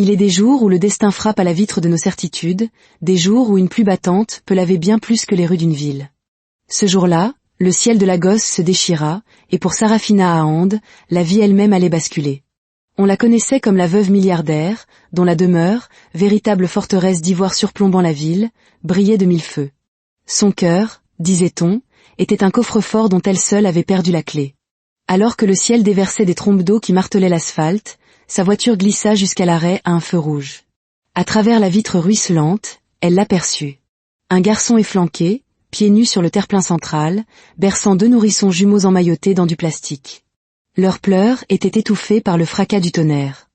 Il est des jours où le destin frappe à la vitre de nos certitudes, des jours où une pluie battante peut laver bien plus que les rues d'une ville. Ce jour-là, le ciel de Lagos se déchira, et pour Sarafina Ahand, la vie elle-même allait basculer. On la connaissait comme la veuve milliardaire, dont la demeure, véritable forteresse d'ivoire surplombant la ville, brillait de mille feux. Son cœur, disait-on, était un coffre-fort dont elle seule avait perdu la clé. Alors que le ciel déversait des trombes d'eau qui martelaient l'asphalte, sa voiture glissa jusqu'à l'arrêt à un feu rouge. À travers la vitre ruisselante, elle l'aperçut. Un garçon efflanqué, pieds nus sur le terre-plein central, berçant deux nourrissons jumeaux emmaillotés dans du plastique. Leurs pleurs étaient étouffés par le fracas du tonnerre.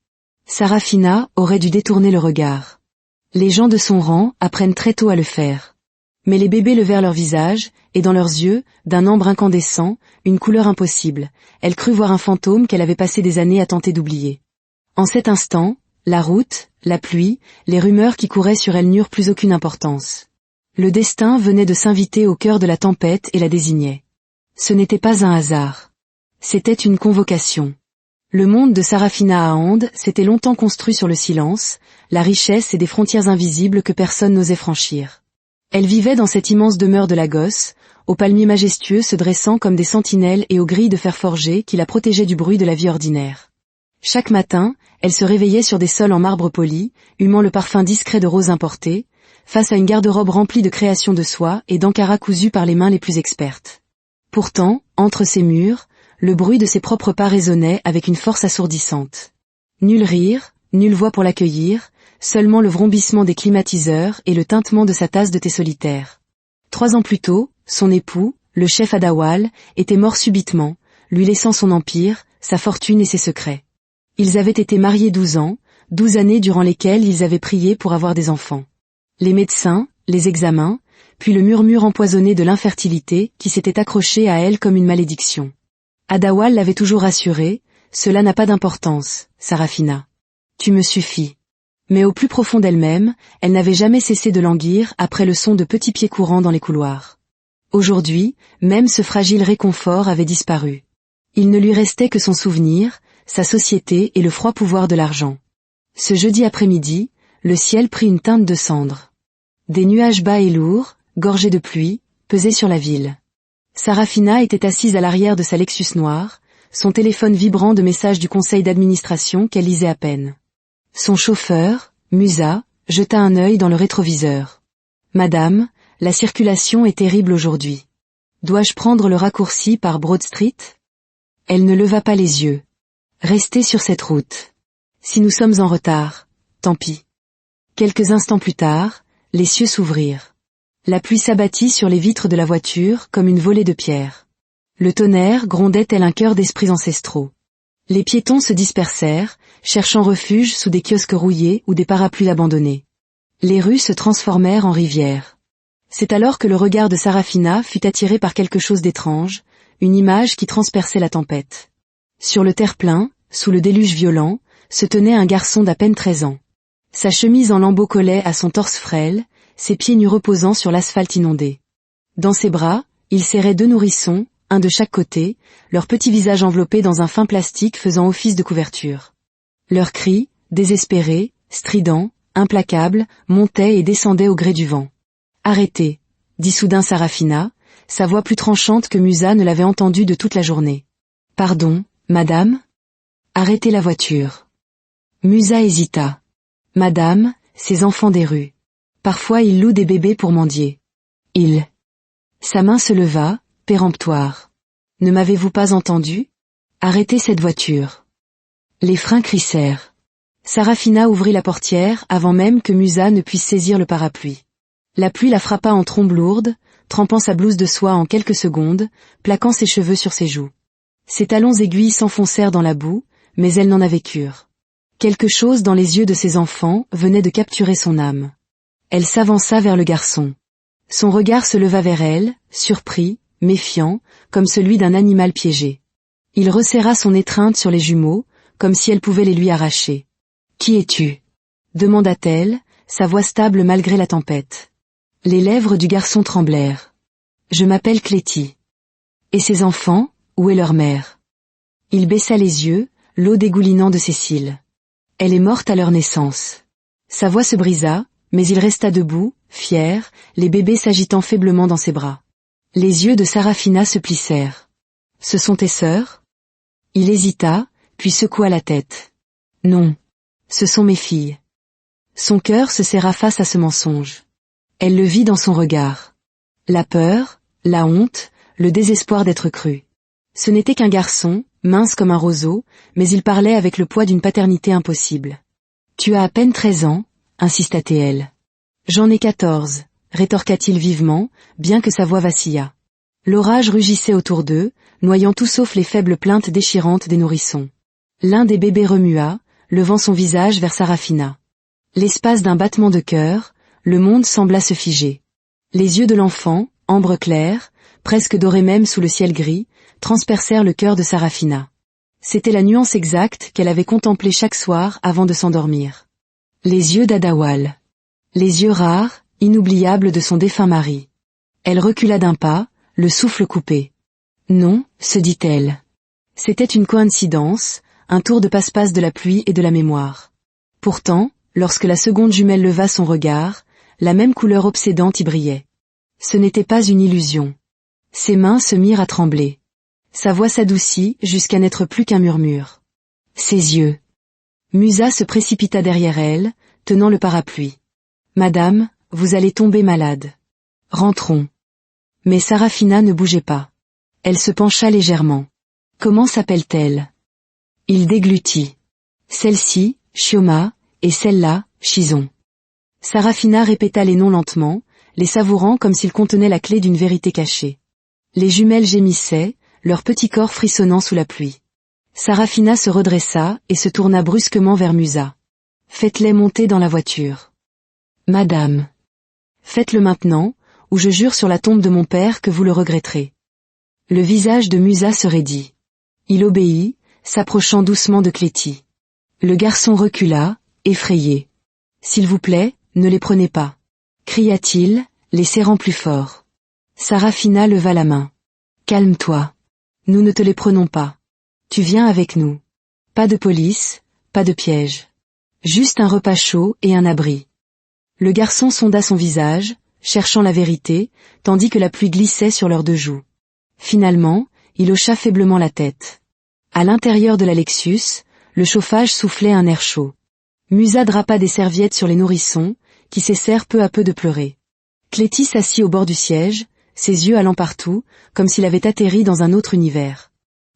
Sarafina aurait dû détourner le regard. Les gens de son rang apprennent très tôt à le faire. Mais les bébés levèrent leur visage, et dans leurs yeux, d'un ambre incandescent, une couleur impossible, elle crut voir un fantôme qu'elle avait passé des années à tenter d'oublier. En cet instant, la route, la pluie, les rumeurs qui couraient sur elle n'eurent plus aucune importance. Le destin venait de s'inviter au cœur de la tempête et la désignait. Ce n'était pas un hasard. C'était une convocation. Le monde de Sarafina Ahand s'était longtemps construit sur le silence, la richesse et des frontières invisibles que personne n'osait franchir. Elle vivait dans cette immense demeure de Lagos, aux palmiers majestueux se dressant comme des sentinelles et aux grilles de fer forgé qui la protégeaient du bruit de la vie ordinaire. Chaque matin, elle se réveillait sur des sols en marbre poli, humant le parfum discret de roses importées, face à une garde-robe remplie de créations de soie et d'ankaras cousus par les mains les plus expertes. Pourtant, entre ces murs, le bruit de ses propres pas résonnait avec une force assourdissante. Nul rire, nulle voix pour l'accueillir, seulement le vrombissement des climatiseurs et le tintement de sa tasse de thé solitaire. 3 ans plus tôt, son époux, le chef Adawal, était mort subitement, lui laissant son empire, sa fortune et ses secrets. Ils avaient été mariés 12 ans, 12 années durant lesquelles ils avaient prié pour avoir des enfants. Les médecins, les examens, puis le murmure empoisonné de l'infertilité qui s'était accroché à elle comme une malédiction. Adawal l'avait toujours rassurée, cela n'a pas d'importance, Sarafina. Tu me suffis. Mais au plus profond d'elle-même, elle n'avait jamais cessé de languir après le son de petits pieds courants dans les couloirs. Aujourd'hui, même ce fragile réconfort avait disparu. Il ne lui restait que son souvenir, sa société et le froid pouvoir de l'argent. Ce jeudi après-midi, le ciel prit une teinte de cendre. Des nuages bas et lourds, gorgés de pluie, pesaient sur la ville. Sarafina était assise à l'arrière de sa Lexus noire, son téléphone vibrant de messages du conseil d'administration qu'elle lisait à peine. Son chauffeur, Musa, jeta un œil dans le rétroviseur. « Madame, la circulation est terrible aujourd'hui. Dois-je prendre le raccourci par Broad Street ?» Elle ne leva pas les yeux. « Restez sur cette route. Si nous sommes en retard, tant pis. » Quelques instants plus tard, les cieux s'ouvrirent. La pluie s'abattit sur les vitres de la voiture comme une volée de pierres. Le tonnerre grondait tel un chœur d'esprits ancestraux. Les piétons se dispersèrent, cherchant refuge sous des kiosques rouillés ou des parapluies abandonnés. Les rues se transformèrent en rivières. C'est alors que le regard de Sarafina fut attiré par quelque chose d'étrange, une image qui transperçait la tempête. Sur le terre-plein, sous le déluge violent, se tenait un garçon d'à peine 13 ans. Sa chemise en lambeaux collait à son torse frêle, ses pieds nus reposant sur l'asphalte inondé. Dans ses bras, il serrait 2 nourrissons, un de chaque côté, leurs petits visages enveloppés dans un fin plastique faisant office de couverture. Leurs cris, désespérés, stridents, implacables, montaient et descendaient au gré du vent. « Arrêtez !» dit soudain Sarafina, sa voix plus tranchante que Musa ne l'avait entendue de toute la journée. « Pardon, madame ?» « Arrêtez la voiture. » Musa hésita. « Madame, ces enfants des rues. Parfois ils louent des bébés pour mendier. Ils... » Sa main se leva, péremptoire. « Ne m'avez-vous pas entendu ? Arrêtez cette voiture. » Les freins crissèrent. Sarafina ouvrit la portière avant même que Musa ne puisse saisir le parapluie. La pluie la frappa en trombe lourde, trempant sa blouse de soie en quelques secondes, plaquant ses cheveux sur ses joues. Ses talons aiguilles s'enfoncèrent dans la boue, mais elle n'en avait cure. Quelque chose dans les yeux de ses enfants venait de capturer son âme. Elle s'avança vers le garçon. Son regard se leva vers elle, surpris, méfiant, comme celui d'un animal piégé. Il resserra son étreinte sur les jumeaux, comme si elle pouvait les lui arracher. « Qui es-tu » demanda-t-elle, sa voix stable malgré la tempête. Les lèvres du garçon tremblèrent. « Je m'appelle Cléty. »« Et ses enfants, où est leur mère ?» Il baissa les yeux, l'eau dégoulinant de ses cils. Elle est morte à leur naissance. Sa voix se brisa, mais il resta debout, fier, les bébés s'agitant faiblement dans ses bras. Les yeux de Sarafina se plissèrent. « Ce sont tes sœurs ?» Il hésita, puis secoua la tête. « Non. Ce sont mes filles. » Son cœur se serra face à ce mensonge. Elle le vit dans son regard. La peur, la honte, le désespoir d'être cru. Ce n'était qu'un garçon, mince comme un roseau, mais il parlait avec le poids d'une paternité impossible. « Tu as à peine 13 ans, insista-t-elle. « J'en ai 14, rétorqua-t-il vivement, bien que sa voix vacillât. L'orage rugissait autour d'eux, noyant tout sauf les faibles plaintes déchirantes des nourrissons. L'un des bébés remua, levant son visage vers Sarafina. L'espace d'un battement de cœur, le monde sembla se figer. Les yeux de l'enfant, ambre clair, presque dorés même sous le ciel gris, transpercèrent le cœur de Sarafina. C'était la nuance exacte qu'elle avait contemplée chaque soir avant de s'endormir. Les yeux d'Adawal. Les yeux rares, inoubliables de son défunt mari. Elle recula d'un pas, le souffle coupé. Non, se dit-elle. C'était une coïncidence, un tour de passe-passe de la pluie et de la mémoire. Pourtant, lorsque la seconde jumelle leva son regard, la même couleur obsédante y brillait. Ce n'était pas une illusion. Ses mains se mirent à trembler. Sa voix s'adoucit jusqu'à n'être plus qu'un murmure. Ses yeux. Musa se précipita derrière elle, tenant le parapluie. « Madame, vous allez tomber malade. Rentrons. » Mais Sarafina ne bougeait pas. Elle se pencha légèrement. « Comment s'appelle-t-elle » Il déglutit. « Celle-ci, Chioma, et celle-là, Chison. » Sarafina répéta les noms lentement, les savourant comme s'ils contenaient la clé d'une vérité cachée. Les jumelles gémissaient, leur petit corps frissonnant sous la pluie. Sarafina se redressa et se tourna brusquement vers Musa. « Faites-les monter dans la voiture. »« Madame. »« Faites-le maintenant, ou je jure sur la tombe de mon père que vous le regretterez. » Le visage de Musa se raidit. Il obéit, s'approchant doucement de Cléty. Le garçon recula, effrayé. « S'il vous plaît, ne les prenez pas. » cria-t-il, les serrant plus fort. Sarafina leva la main. « Calme-toi. Nous ne te les prenons pas. Tu viens avec nous. Pas de police, pas de piège. Juste un repas chaud et un abri. » Le garçon sonda son visage, cherchant la vérité, tandis que la pluie glissait sur leurs deux joues. Finalement, il hocha faiblement la tête. À l'intérieur de la Lexus, le chauffage soufflait un air chaud. Musa drapa des serviettes sur les nourrissons, qui cessèrent peu à peu de pleurer. Cléty s'assit au bord du siège, ses yeux allant partout, comme s'il avait atterri dans un autre univers.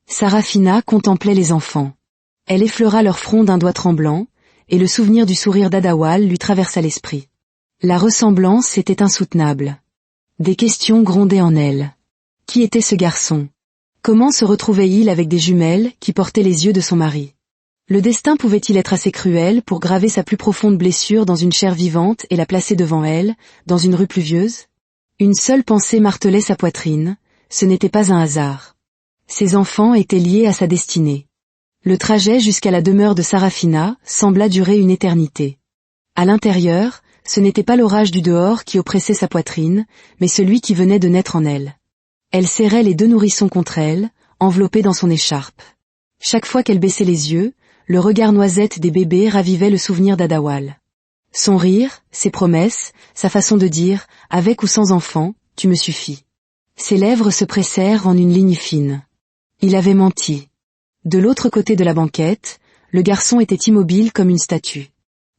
Sarafina contemplait les enfants. Elle effleura leur front d'un doigt tremblant, et le souvenir du sourire d'Adawal lui traversa l'esprit. La ressemblance était insoutenable. Des questions grondaient en elle. Qui était ce garçon? Comment se retrouvait-il avec des jumelles qui portaient les yeux de son mari? Le destin pouvait-il être assez cruel pour graver sa plus profonde blessure dans une chair vivante et la placer devant elle, dans une rue pluvieuse? Une seule pensée martelait sa poitrine, ce n'était pas un hasard. Ses enfants étaient liés à sa destinée. Le trajet jusqu'à la demeure de Sarafina sembla durer une éternité. À l'intérieur, ce n'était pas l'orage du dehors qui oppressait sa poitrine, mais celui qui venait de naître en elle. Elle serrait les deux nourrissons contre elle, enveloppés dans son écharpe. Chaque fois qu'elle baissait les yeux, le regard noisette des bébés ravivait le souvenir d'Adawal. Son rire, ses promesses, sa façon de dire, avec ou sans enfant, tu me suffis. Ses lèvres se pressèrent en une ligne fine. Il avait menti. De l'autre côté de la banquette, le garçon était immobile comme une statue.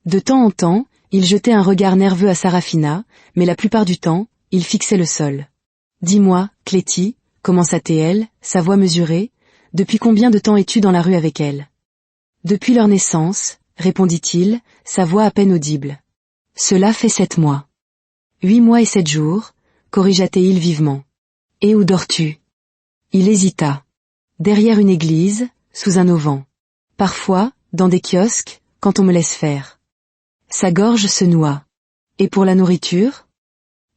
De temps en temps, il jetait un regard nerveux à Sarafina, mais la plupart du temps, il fixait le sol. « Dis-moi, Cléty, commença-t-elle, sa voix mesurée, depuis combien de temps es-tu dans la rue avec elle ?»« Depuis leur naissance, répondit-il, sa voix à peine audible. « Cela fait 7 mois. »« 8 mois et 7 jours, corrigea-t-il vivement. »« Et où dors-tu » Il hésita. Derrière une église, sous un auvent. Parfois, dans des kiosques, quand on me laisse faire. Sa gorge se noua. Et pour la nourriture?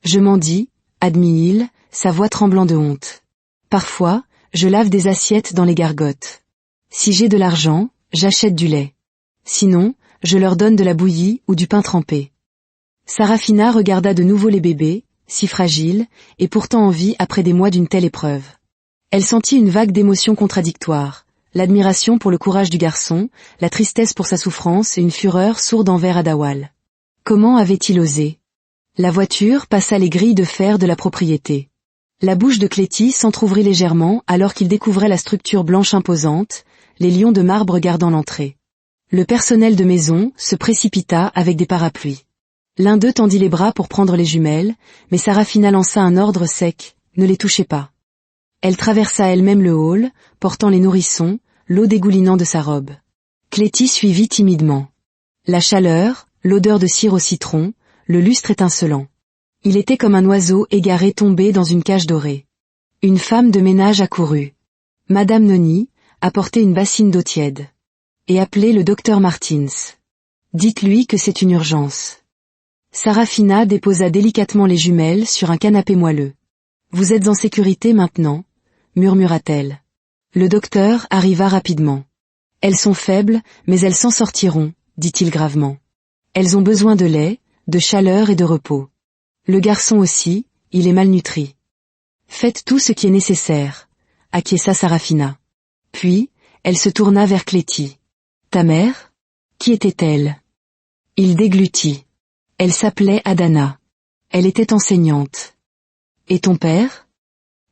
Je m'en dis, admit-il, sa voix tremblant de honte. Parfois, je lave des assiettes dans les gargotes. Si j'ai de l'argent, j'achète du lait. Sinon, je leur donne de la bouillie ou du pain trempé. Sarafina regarda de nouveau les bébés, si fragiles, et pourtant en vie après des mois d'une telle épreuve. Elle sentit une vague d'émotions contradictoires, l'admiration pour le courage du garçon, la tristesse pour sa souffrance et une fureur sourde envers Adawal. Comment avait-il osé? La voiture passa les grilles de fer de la propriété. La bouche de Cléty s'entr'ouvrit légèrement alors qu'il découvrait la structure blanche imposante, les lions de marbre gardant l'entrée. Le personnel de maison se précipita avec des parapluies. L'un d'eux tendit les bras pour prendre les jumelles, mais Sarafina lança un ordre sec, ne les touchez pas. Elle traversa elle-même le hall, portant les nourrissons, l'eau dégoulinant de sa robe. Cléty suivit timidement. La chaleur, l'odeur de cire au citron, le lustre étincelant. Il était comme un oiseau égaré tombé dans une cage dorée. Une femme de ménage accourut. Madame Noni apportait une bassine d'eau tiède. Et appelait le docteur Martins. Dites-lui que c'est une urgence. Sarafina déposa délicatement les jumelles sur un canapé moelleux. Vous êtes en sécurité maintenant, murmura-t-elle. Le docteur arriva rapidement. Elles sont faibles, mais elles s'en sortiront, dit-il gravement. Elles ont besoin de lait, de chaleur et de repos. Le garçon aussi, il est malnutri. Faites tout ce qui est nécessaire, acquiesça Sarafina. Puis, elle se tourna vers Cléty. Ta mère? Qui était-elle? Il déglutit. Elle s'appelait Adana. Elle était enseignante. Et ton père?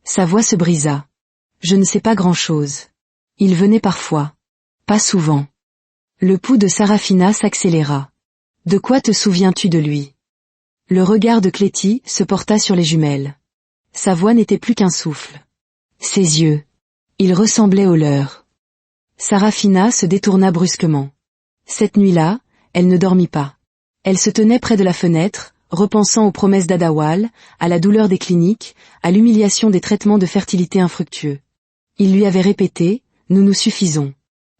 Sa voix se brisa. Je ne sais pas grand-chose. Il venait parfois. Pas souvent. Le pouls de Sarafina s'accéléra. De quoi te souviens-tu de lui? Le regard de Cléty se porta sur les jumelles. Sa voix n'était plus qu'un souffle. Ses yeux. Ils ressemblaient aux leurs. Sarafina se détourna brusquement. Cette nuit-là, elle ne dormit pas. Elle se tenait près de la fenêtre, repensant aux promesses d'Adawal, à la douleur des cliniques, à l'humiliation des traitements de fertilité infructueux. Il lui avait répété, nous nous suffisons.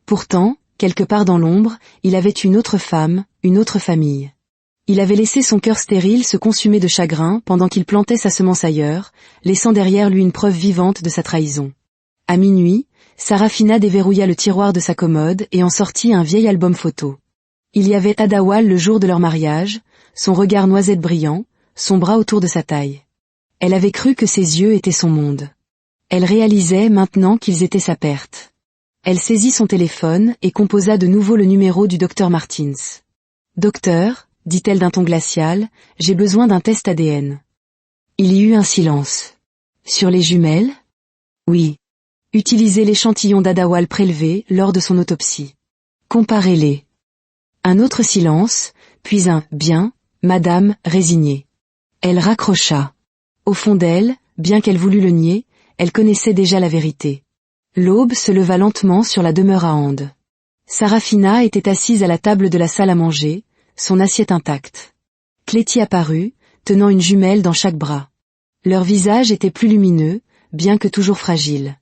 Pourtant, quelque part dans l'ombre, il avait une autre femme, une autre famille. Il avait laissé son cœur stérile se consumer de chagrin pendant qu'il plantait sa semence ailleurs, laissant derrière lui une preuve vivante de sa trahison. À minuit, Sarafina déverrouilla le tiroir de sa commode et en sortit un vieil album photo. Il y avait Adawal le jour de leur mariage, son regard noisette brillant, son bras autour de sa taille. Elle avait cru que ses yeux étaient son monde. Elle réalisait maintenant qu'ils étaient sa perte. Elle saisit son téléphone et composa de nouveau le numéro du docteur Martins. « Docteur, dit-elle d'un ton glacial, j'ai besoin d'un test ADN. » Il y eut un silence. « Sur les jumelles ? » « Oui. Utilisez l'échantillon d'Adawal prélevé lors de son autopsie. Comparez-les. » Un autre silence, puis un « bien », madame, résignée. Elle raccrocha. Au fond d'elle, bien qu'elle voulût le nier, elle connaissait déjà la vérité. L'aube se leva lentement sur la demeure à Ande. Sarafina était assise à la table de la salle à manger, son assiette intacte. Cléty apparut, tenant une jumelle dans chaque bras. Leur visage était plus lumineux, bien que toujours fragile.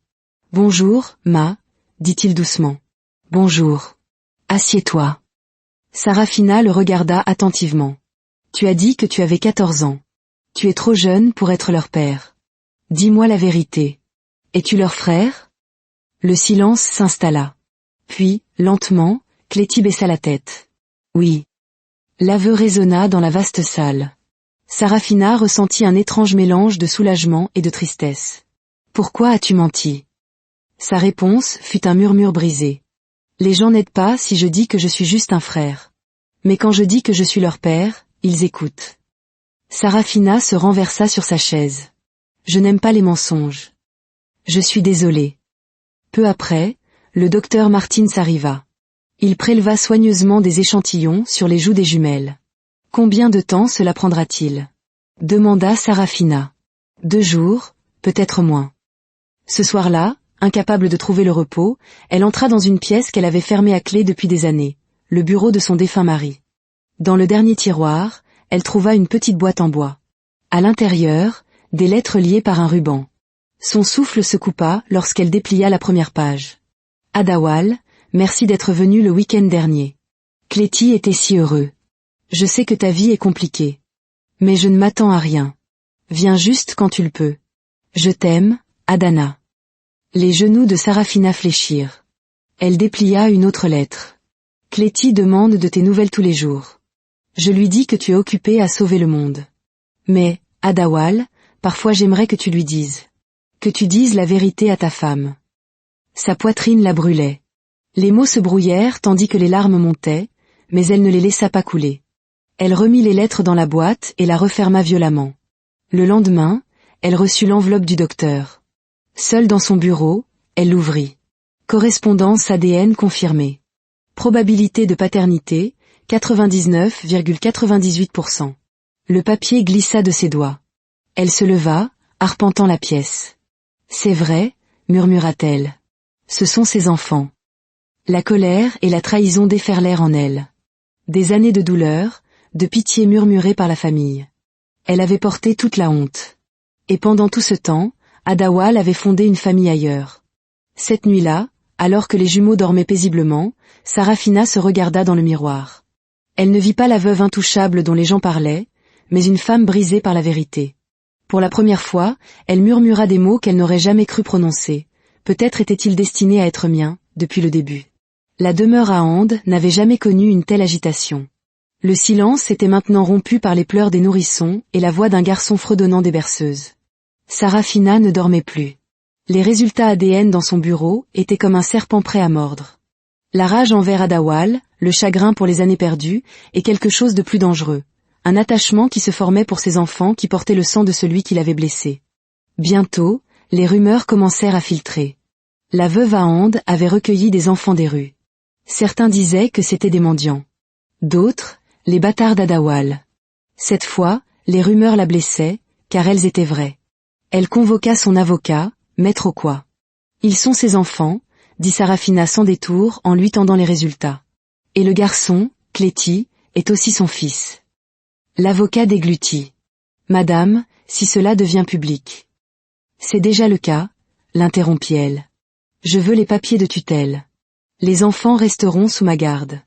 « Bonjour, ma, dit-il doucement. « Bonjour. Assieds-toi. » Sarafina le regarda attentivement. « Tu as dit que tu avais 14 ans. Tu es trop jeune pour être leur père. Dis-moi la vérité. Es-tu leur frère ?» Le silence s'installa. Puis, lentement, Cléty baissa la tête. « Oui. » L'aveu résonna dans la vaste salle. Sarafina ressentit un étrange mélange de soulagement et de tristesse. « Pourquoi as-tu menti ?» Sa réponse fut un murmure brisé. « Les gens n'aident pas si je dis que je suis juste un frère. Mais quand je dis que je suis leur père, ils écoutent. » Sarafina se renversa sur sa chaise. « Je n'aime pas les mensonges. Je suis désolée. » Peu après, le docteur Martins arriva. Il préleva soigneusement des échantillons sur les joues des jumelles. « Combien de temps cela prendra-t-il » demanda Sarafina. « 2 jours, peut-être moins. » Ce soir-là, incapable de trouver le repos, elle entra dans une pièce qu'elle avait fermée à clé depuis des années, le bureau de son défunt mari. Dans le dernier tiroir, elle trouva une petite boîte en bois. À l'intérieur, des lettres liées par un ruban. Son souffle se coupa lorsqu'elle déplia la première page. « Adawal, merci d'être venu le week-end dernier. Cléty était si heureux. Je sais que ta vie est compliquée. Mais je ne m'attends à rien. Viens juste quand tu le peux. Je t'aime, Adana. » Les genoux de Sarafina fléchirent. Elle déplia une autre lettre. « Cléty demande de tes nouvelles tous les jours. Je lui dis que tu es occupé à sauver le monde. Mais, Adawal, parfois j'aimerais que tu lui dises. Que tu dises la vérité à ta femme. Sa poitrine la brûlait. Les mots se brouillèrent tandis que les larmes montaient, mais elle ne les laissa pas couler. Elle remit les lettres dans la boîte et la referma violemment. Le lendemain, elle reçut l'enveloppe du docteur. Seule dans son bureau, elle l'ouvrit. Correspondance ADN confirmée. Probabilité de paternité, 99,98%. Le papier glissa de ses doigts. Elle se leva, arpentant la pièce. C'est vrai, murmura-t-elle. Ce sont ses enfants. La colère et la trahison déferlèrent en elle. Des années de douleur, de pitié murmurée par la famille. Elle avait porté toute la honte. Et pendant tout ce temps, Adawal avait fondé une famille ailleurs. Cette nuit-là, alors que les jumeaux dormaient paisiblement, Sarafina se regarda dans le miroir. Elle ne vit pas la veuve intouchable dont les gens parlaient, mais une femme brisée par la vérité. Pour la première fois, elle murmura des mots qu'elle n'aurait jamais cru prononcer. Peut-être était-il destiné à être mien, depuis le début. La demeure à Ande n'avait jamais connu une telle agitation. Le silence était maintenant rompu par les pleurs des nourrissons et la voix d'un garçon fredonnant des berceuses. Sarafina ne dormait plus. Les résultats ADN dans son bureau étaient comme un serpent prêt à mordre. La rage envers Adawal, le chagrin pour les années perdues, et quelque chose de plus dangereux. Un attachement qui se formait pour ses enfants qui portaient le sang de celui qui l'avait blessé. Bientôt, les rumeurs commencèrent à filtrer. La veuve à Ande avait recueilli des enfants des rues. Certains disaient que c'étaient des mendiants. D'autres, les bâtards d'Adawal. Cette fois, les rumeurs la blessaient, car elles étaient vraies. Elle convoqua son avocat, Maître Okwa. Ils sont ses enfants, dit Sarafina sans détour en lui tendant les résultats. Et le garçon, Cléty, est aussi son fils. L'avocat déglutit. Madame, si cela devient public. C'est déjà le cas, l'interrompit-elle. Je veux les papiers de tutelle. Les enfants resteront sous ma garde.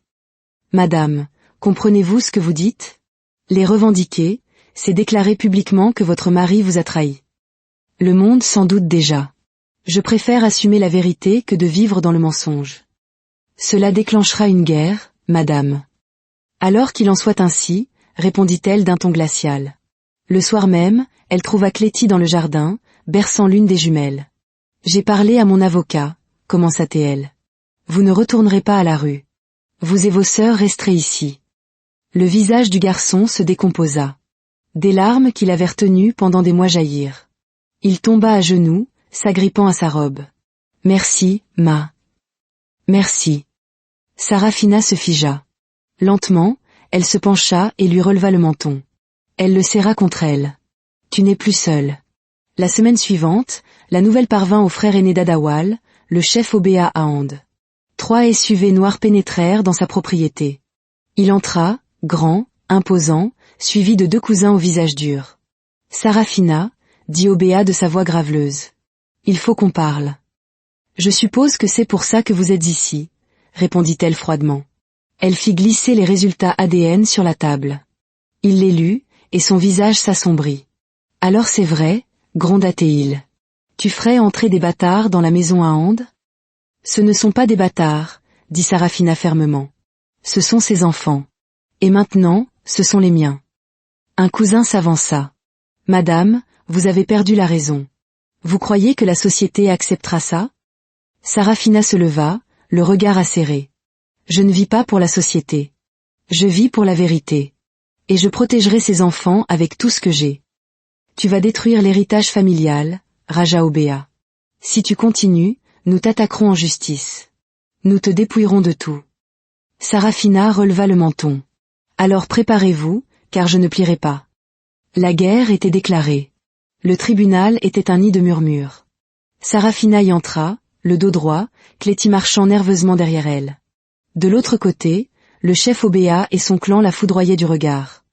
Madame, comprenez-vous ce que vous dites? Les revendiquer, c'est déclarer publiquement que votre mari vous a trahi. Le monde s'en doute déjà. Je préfère assumer la vérité que de vivre dans le mensonge. Cela déclenchera une guerre, madame. Alors qu'il en soit ainsi, répondit-elle d'un ton glacial. Le soir même, elle trouva Cléty dans le jardin, berçant l'une des jumelles. J'ai parlé à mon avocat, commença-t-elle. Vous ne retournerez pas à la rue. Vous et vos sœurs resterez ici. Le visage du garçon se décomposa. Des larmes qu'il avait retenues pendant des mois jaillirent. Il tomba à genoux, s'agrippant à sa robe. Merci, ma. Merci. Sarafina se figea. Lentement, elle se pencha et lui releva le menton. Elle le serra contre elle. Tu n'es plus seule. La semaine suivante, la nouvelle parvint au frère aîné d'Adawal, le chef Obéa à Ande. 3 SUV noirs pénétrèrent dans sa propriété. Il entra, grand, imposant, suivi de 2 cousins au visage dur. Sarafina, dit Obéa de sa voix graveleuse. Il faut qu'on parle. Je suppose que c'est pour ça que vous êtes ici, répondit-elle froidement. Elle fit glisser les résultats ADN sur la table. Il les lut, et son visage s'assombrit. Alors c'est vrai, gronda-t-il. Tu ferais entrer des bâtards dans la maison à Ande? Ce ne sont pas des bâtards, dit Sarafina fermement. Ce sont ses enfants. Et maintenant, ce sont les miens. Un cousin s'avança. Madame, vous avez perdu la raison. Vous croyez que la société acceptera ça? Sarafina se leva, le regard acéré. Je ne vis pas pour la société. Je vis pour la vérité. Et je protégerai ces enfants avec tout ce que j'ai. Tu vas détruire l'héritage familial, Raja Obéa. Si tu continues, nous t'attaquerons en justice. Nous te dépouillerons de tout. Sarafina releva le menton. Alors préparez-vous, car je ne plierai pas. La guerre était déclarée. Le tribunal était un nid de murmures. Sarafina y entra, le dos droit, Cléty marchant nerveusement derrière elle. De l'autre côté, le chef Obéa et son clan la foudroyaient du regard.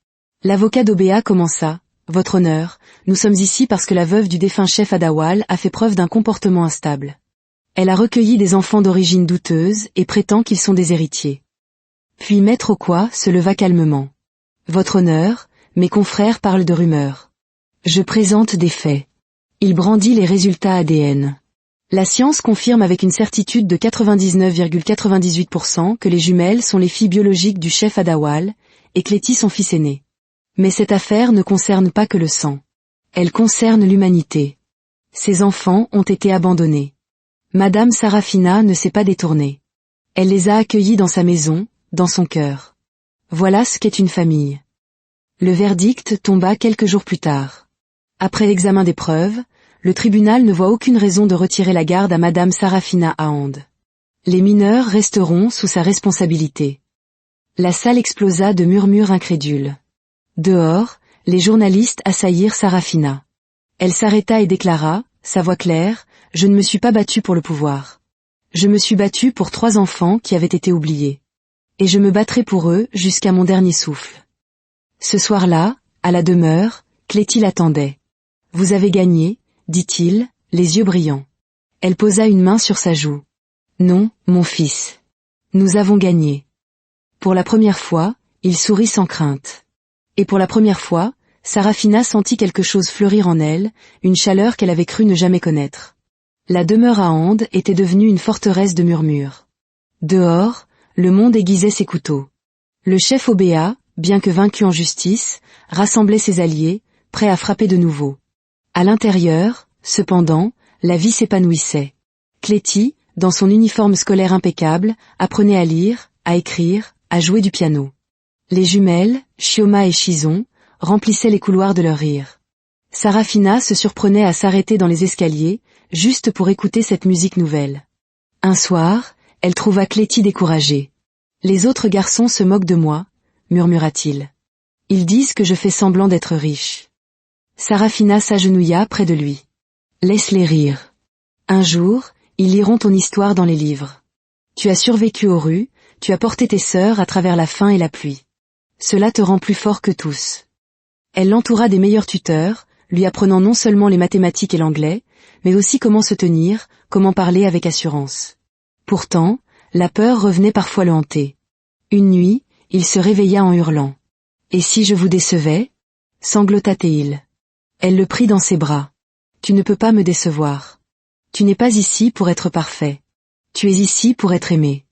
L'avocat d'Obéa commença. Votre honneur, nous sommes ici parce que la veuve du défunt chef Adawal a fait preuve d'un comportement instable. Elle a recueilli des enfants d'origine douteuse et prétend qu'ils sont des héritiers. Puis Maître Okwa se leva calmement. Votre honneur, mes confrères parlent de rumeurs. Je présente des faits. Il brandit les résultats ADN. La science confirme avec une certitude de 99,98% que les jumelles sont les filles biologiques du chef Adawal, et Cléty son fils aîné. Mais cette affaire ne concerne pas que le sang. Elle concerne l'humanité. Ces enfants ont été abandonnés. Madame Sarafina ne s'est pas détournée. Elle les a accueillis dans sa maison, dans son cœur. Voilà ce qu'est une famille. Le verdict tomba quelques jours plus tard. Après l'examen des preuves, le tribunal ne voit aucune raison de retirer la garde à Madame Sarafina Ahand. Les mineurs resteront sous sa responsabilité. La salle explosa de murmures incrédules. Dehors, les journalistes assaillirent Sarafina. Elle s'arrêta et déclara, sa voix claire, « Je ne me suis pas battue pour le pouvoir. Je me suis battue pour 3 enfants qui avaient été oubliés. Et je me battrai pour eux jusqu'à mon dernier souffle. » Ce soir-là, à la demeure, Cléty l'attendait. « Vous avez gagné, » dit-il, les yeux brillants. Elle posa une main sur sa joue. « Non, mon fils. Nous avons gagné. » Pour la première fois, il sourit sans crainte. Et pour la première fois, Sarafina sentit quelque chose fleurir en elle, une chaleur qu'elle avait cru ne jamais connaître. La demeure Ahand était devenue une forteresse de murmures. Dehors, le monde aiguisait ses couteaux. Le chef Obéa, bien que vaincu en justice, rassemblait ses alliés, prêts à frapper de nouveau. À l'intérieur, cependant, la vie s'épanouissait. Cléty, dans son uniforme scolaire impeccable, apprenait à lire, à écrire, à jouer du piano. Les jumelles, Chioma et Chison, remplissaient les couloirs de leur rire. Sarafina se surprenait à s'arrêter dans les escaliers, juste pour écouter cette musique nouvelle. Un soir, elle trouva Cléty découragée. « Les autres garçons se moquent de moi, » murmura-t-il. « Ils disent que je fais semblant d'être riche. » Sarafina s'agenouilla près de lui. « Laisse-les rire. Un jour, ils liront ton histoire dans les livres. Tu as survécu aux rues, tu as porté tes sœurs à travers la faim et la pluie. Cela te rend plus fort que tous. » Elle l'entoura des meilleurs tuteurs, lui apprenant non seulement les mathématiques et l'anglais, mais aussi comment se tenir, comment parler avec assurance. Pourtant, la peur revenait parfois le hanter. Une nuit, il se réveilla en hurlant. « Et si je vous décevais » sanglota-t-il. Elle le prit dans ses bras. « Tu ne peux pas me décevoir. Tu n'es pas ici pour être parfait. Tu es ici pour être aimé. »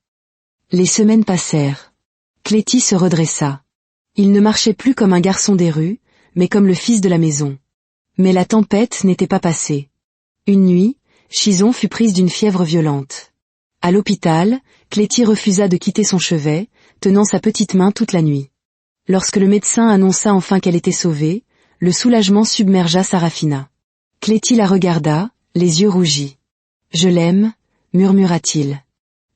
Les semaines passèrent. Cléty se redressa. Il ne marchait plus comme un garçon des rues, mais comme le fils de la maison. Mais la tempête n'était pas passée. Une nuit, Chison fut prise d'une fièvre violente. À l'hôpital, Cléty refusa de quitter son chevet, tenant sa petite main toute la nuit. Lorsque le médecin annonça enfin qu'elle était sauvée, le soulagement submergea Sarafina. Cléty la regarda, les yeux rougis. « Je l'aime, » murmura-t-il.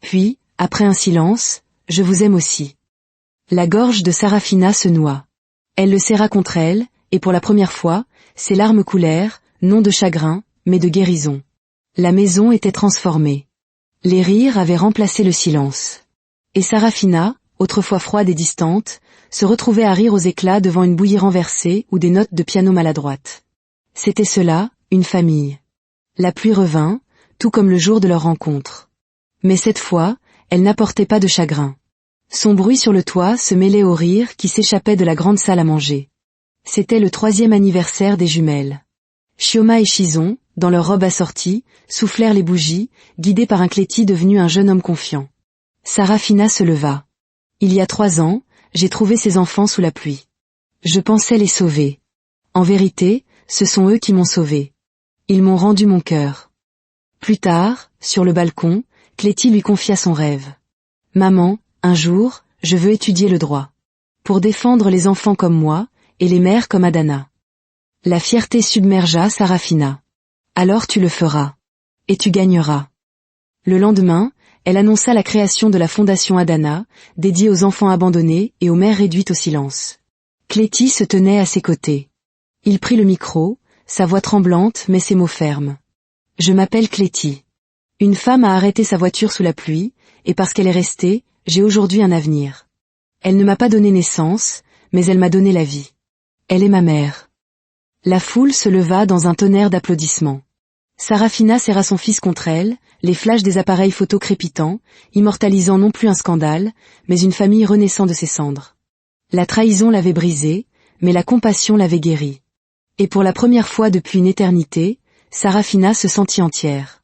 Puis, après un silence, « Je vous aime aussi. » La gorge de Sarafina se noua. Elle le serra contre elle, et pour la première fois, ses larmes coulèrent, non de chagrin, mais de guérison. La maison était transformée. Les rires avaient remplacé le silence. Et Sarafina, autrefois froide et distante, se retrouvait à rire aux éclats devant une bouillie renversée ou des notes de piano maladroites. C'était cela, une famille. La pluie revint, tout comme le jour de leur rencontre. Mais cette fois, elle n'apportait pas de chagrin. Son bruit sur le toit se mêlait au rire qui s'échappait de la grande salle à manger. C'était le 3e anniversaire des jumelles. Chioma et Chison, dans leur robe assortie, soufflèrent les bougies, guidés par un Cléty devenu un jeune homme confiant. Sarafina se leva. « Il y a 3 ans, j'ai trouvé ces enfants sous la pluie. Je pensais les sauver. En vérité, ce sont eux qui m'ont sauvé. Ils m'ont rendu mon cœur. » Plus tard, sur le balcon, Cléty lui confia son rêve. « Maman, un jour, je veux étudier le droit. Pour défendre les enfants comme moi, et les mères comme Adana. » La fierté submergea Sarafina. « Alors tu le feras. Et tu gagneras. » Le lendemain, elle annonça la création de la Fondation Adana, dédiée aux enfants abandonnés et aux mères réduites au silence. Cléty se tenait à ses côtés. Il prit le micro, sa voix tremblante mais ses mots fermes. « Je m'appelle Cléty. Une femme a arrêté sa voiture sous la pluie, et parce qu'elle est restée, j'ai aujourd'hui un avenir. Elle ne m'a pas donné naissance, mais elle m'a donné la vie. Elle est ma mère. » La foule se leva dans un tonnerre d'applaudissements. Sarafina serra son fils contre elle, les flashs des appareils photo crépitants, immortalisant non plus un scandale, mais une famille renaissant de ses cendres. La trahison l'avait brisée, mais la compassion l'avait guérie. Et pour la première fois depuis une éternité, Sarafina se sentit entière.